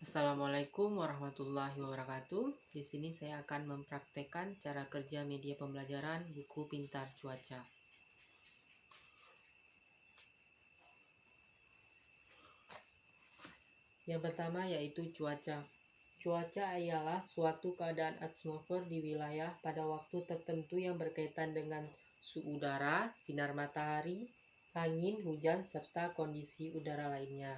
Assalamualaikum warahmatullahi wabarakatuh. Di sini saya akan mempraktekkan cara kerja media pembelajaran buku pintar cuaca. Yang pertama yaitu cuaca. Cuaca ialah suatu keadaan atmosfer di wilayah pada waktu tertentu yang berkaitan dengan suhu udara, sinar matahari, angin, hujan, serta kondisi udara lainnya.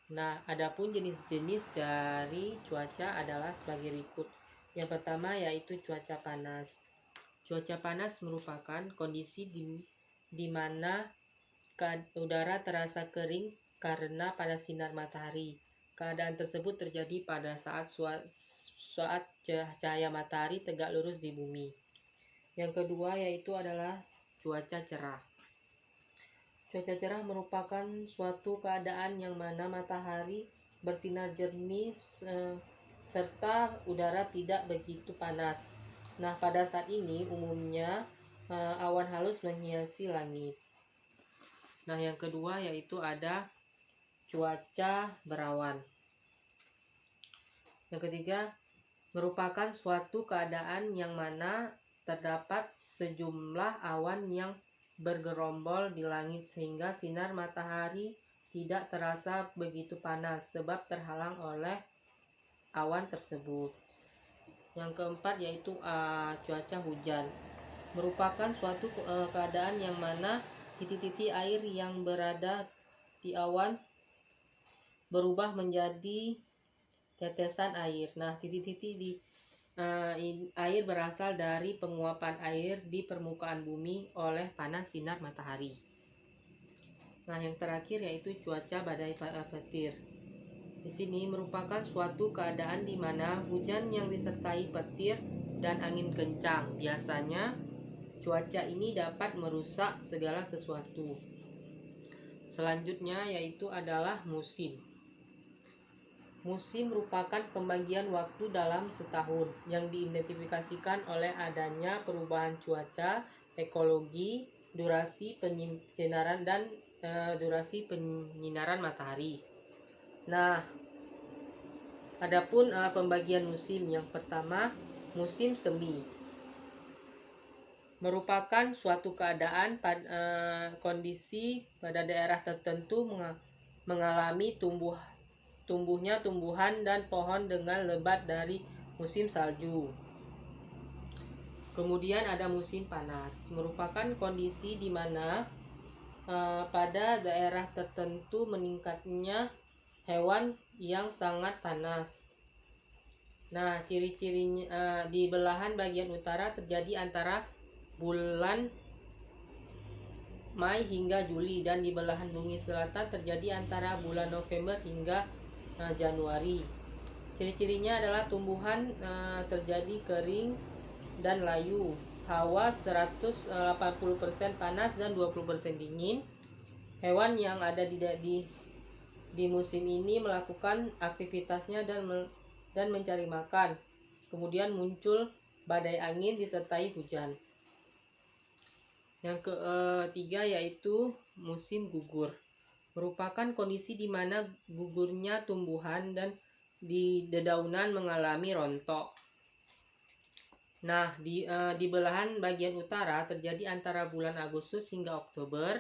Nah, adapun jenis-jenis dari cuaca adalah sebagai berikut. Yang pertama yaitu cuaca panas. Cuaca panas merupakan kondisi di mana udara terasa kering karena panas sinar matahari. Keadaan tersebut terjadi pada saat cahaya matahari tegak lurus di bumi. Yang kedua yaitu adalah cuaca cerah. Cuaca cerah merupakan suatu keadaan yang mana matahari bersinar jernih serta udara tidak begitu panas. Nah, pada saat ini umumnya awan halus menghiasi langit. Nah, yang kedua yaitu ada cuaca berawan. Yang ketiga merupakan suatu keadaan yang mana terdapat sejumlah awan yang bergerombol di langit sehingga sinar matahari tidak terasa begitu panas sebab terhalang oleh awan tersebut. Yang keempat yaitu cuaca hujan. Merupakan suatu keadaan yang mana titik-titik air yang berada di awan berubah menjadi tetesan air. Nah, titik-titik di air berasal dari penguapan air di permukaan bumi oleh panas sinar matahari. Nah, yang terakhir yaitu cuaca badai petir. Di sini merupakan suatu keadaan di mana hujan yang disertai petir dan angin kencang. Biasanya cuaca ini dapat merusak segala sesuatu. Selanjutnya yaitu adalah musim. Musim merupakan pembagian waktu dalam setahun yang diidentifikasikan oleh adanya perubahan cuaca, ekologi, durasi penyinaran dan durasi penyinaran matahari. Nah, adapun pembagian musim yang pertama, musim semi merupakan suatu keadaan kondisi pada daerah tertentu mengalami tumbuhnya tumbuhan dan pohon dengan lebat dari musim salju. Kemudian ada musim panas, merupakan kondisi di mana pada daerah tertentu meningkatnya hewan yang sangat panas. Nah, ciri-cirinya di belahan bagian utara terjadi antara bulan Mei hingga Juli, dan di belahan bumi selatan terjadi antara bulan November hingga Januari. Ciri-cirinya adalah tumbuhan terjadi kering dan layu, hawa 180% panas dan 20% dingin. Hewan yang ada di musim ini melakukan aktivitasnya dan mencari makan. Kemudian muncul badai angin disertai hujan. Yang ketiga yaitu musim gugur. Merupakan kondisi di mana gugurnya tumbuhan dan di dedaunan mengalami rontok. Nah, di belahan bagian utara terjadi antara bulan Agustus hingga Oktober.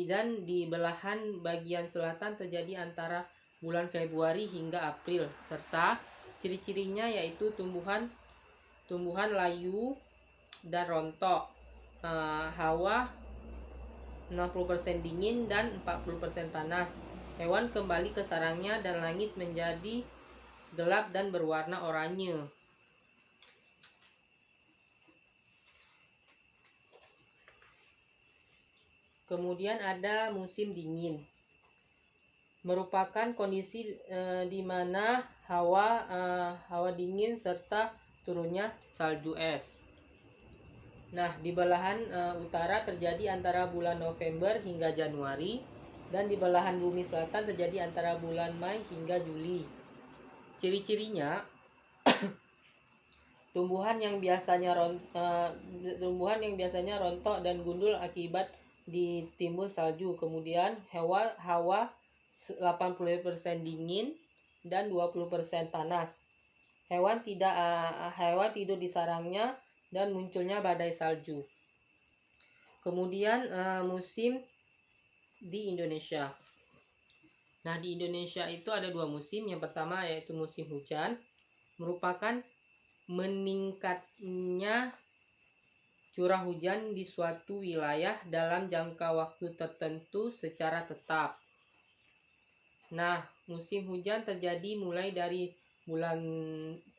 Dan di belahan bagian selatan terjadi antara bulan Februari hingga April. Serta ciri-cirinya yaitu tumbuhan layu dan rontok. Hawa 60% dingin dan 40% panas. Hewan kembali ke sarangnya dan langit menjadi gelap dan berwarna oranye. Kemudian ada musim dingin. Merupakan kondisi di mana hawa dingin serta turunnya salju es. Nah, di belahan utara terjadi antara bulan November hingga Januari, dan di belahan bumi selatan terjadi antara bulan Mei hingga Juli. Ciri-cirinya tumbuhan yang biasanya rontok dan gundul akibat ditimbun salju. Kemudian hawa 80% dingin dan 20% panas. Hewan tidur di sarangnya dan munculnya badai salju. Kemudian musim di Indonesia. Nah, di Indonesia itu ada 2 musim. Yang pertama yaitu musim hujan, merupakan meningkatnya curah hujan di suatu wilayah dalam jangka waktu tertentu secara tetap. Nah, musim hujan terjadi mulai dari bulan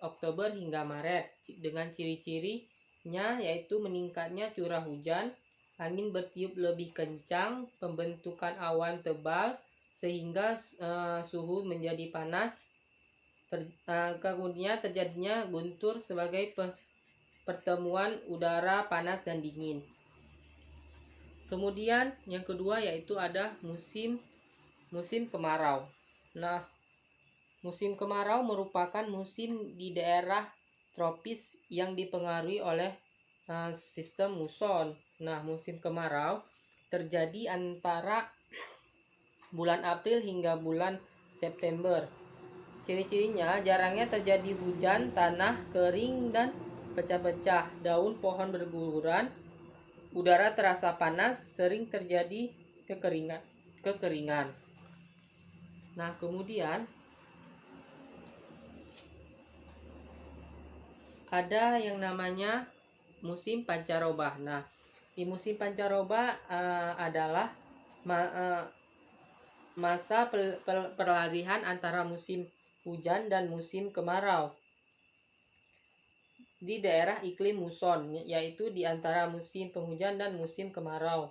Oktober hingga Maret dengan ciri-cirinya yaitu meningkatnya curah hujan, angin bertiup lebih kencang, pembentukan awan tebal sehingga suhu menjadi panas, kemudian terjadinya guntur sebagai pertemuan udara panas dan dingin. Kemudian yang kedua yaitu ada musim kemarau. Nah, musim kemarau merupakan musim di daerah tropis yang dipengaruhi oleh sistem muson. Nah, musim kemarau terjadi antara bulan April hingga bulan September. Ciri-cirinya jarangnya terjadi hujan, tanah kering dan pecah-pecah, daun pohon berguguran, udara terasa panas, sering terjadi kekeringan. Nah, kemudian ada yang namanya musim pancaroba. Nah, di musim pancaroba adalah masa peralihan antara musim hujan dan musim kemarau di daerah iklim muson, yaitu di antara musim penghujan dan musim kemarau.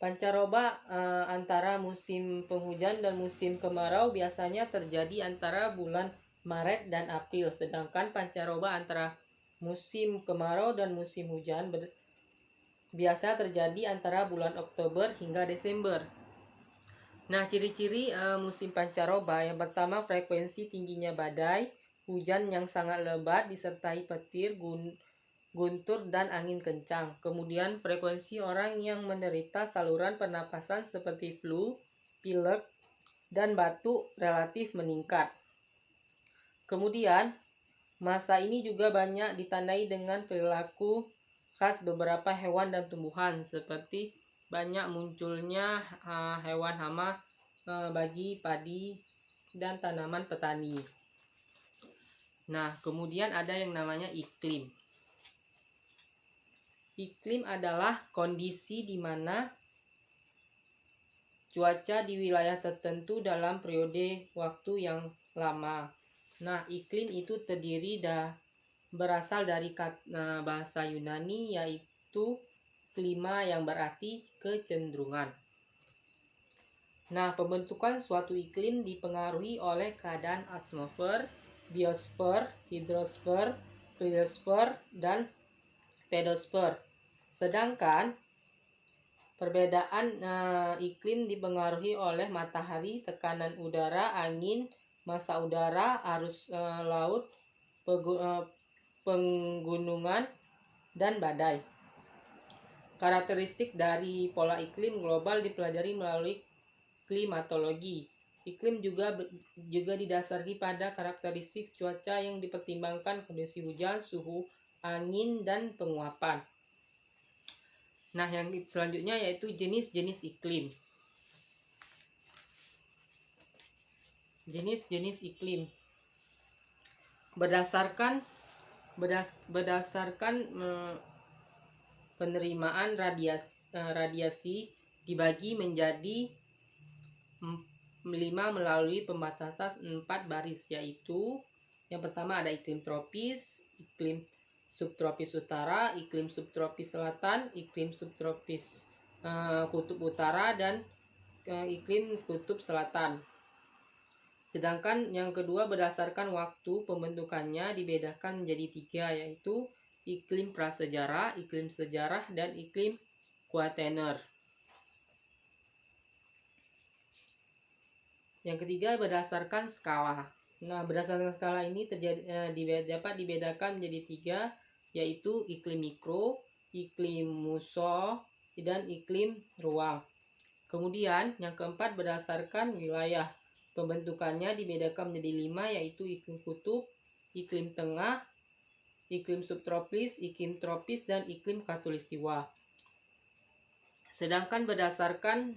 Pancaroba antara musim penghujan dan musim kemarau biasanya terjadi antara bulan Maret dan April, sedangkan pancaroba antara musim kemarau dan musim hujan biasa terjadi antara bulan Oktober hingga Desember. Nah, ciri-ciri musim pancaroba yang pertama frekuensi tingginya badai, hujan yang sangat lebat disertai petir, guntur dan angin kencang. Kemudian frekuensi orang yang menderita saluran pernapasan seperti flu, pilek, dan batuk relatif meningkat. Kemudian masa ini juga banyak ditandai dengan perilaku khas beberapa hewan dan tumbuhan seperti banyak munculnya hewan hama bagi padi dan tanaman petani. Nah, kemudian ada yang namanya iklim. Iklim adalah kondisi di mana cuaca di wilayah tertentu dalam periode waktu yang lama. Nah, iklim itu berasal dari bahasa Yunani yaitu klima yang berarti kecenderungan. Nah, pembentukan suatu iklim dipengaruhi oleh keadaan atmosfer, biosfer, hidrosfer, kriosfer, dan pedosfer. Sedangkan perbedaan iklim dipengaruhi oleh matahari, tekanan udara, angin, massa udara, arus laut, penggunungan, dan badai. Karakteristik dari pola iklim global dipelajari melalui klimatologi. Iklim juga didasari pada karakteristik cuaca yang dipertimbangkan kondisi hujan, suhu, angin, dan penguapan. Nah, yang selanjutnya yaitu jenis-jenis iklim. Jenis-jenis iklim berdasarkan penerimaan radiasi dibagi menjadi 5 melalui pembatasan 4 baris, yaitu yang pertama ada iklim tropis, iklim subtropis utara, iklim subtropis selatan, iklim subtropis kutub utara, dan iklim kutub selatan. Sedangkan yang kedua berdasarkan waktu pembentukannya dibedakan menjadi 3, yaitu iklim prasejarah, iklim sejarah, dan iklim quaterner. Yang ketiga berdasarkan skala. Nah, berdasarkan skala ini dapat dibedakan menjadi 3, yaitu iklim mikro, iklim muson, dan iklim ruang. Kemudian yang keempat berdasarkan wilayah. Pembentukannya dibedakan menjadi 5, yaitu iklim kutub, iklim tengah, iklim subtropis, iklim tropis, dan iklim khatulistiwa. Sedangkan berdasarkan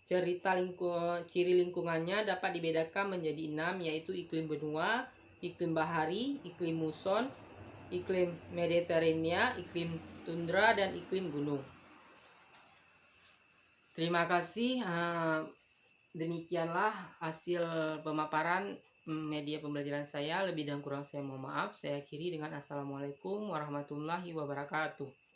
ciri lingkungannya dapat dibedakan menjadi 6, yaitu iklim benua, iklim bahari, iklim muson, iklim Mediterania, iklim tundra, dan iklim gunung. Terima kasih. Demikianlah hasil pemaparan media pembelajaran saya. Lebih dan kurang saya mohon maaf. Saya akhiri dengan Assalamualaikum warahmatullahi wabarakatuh.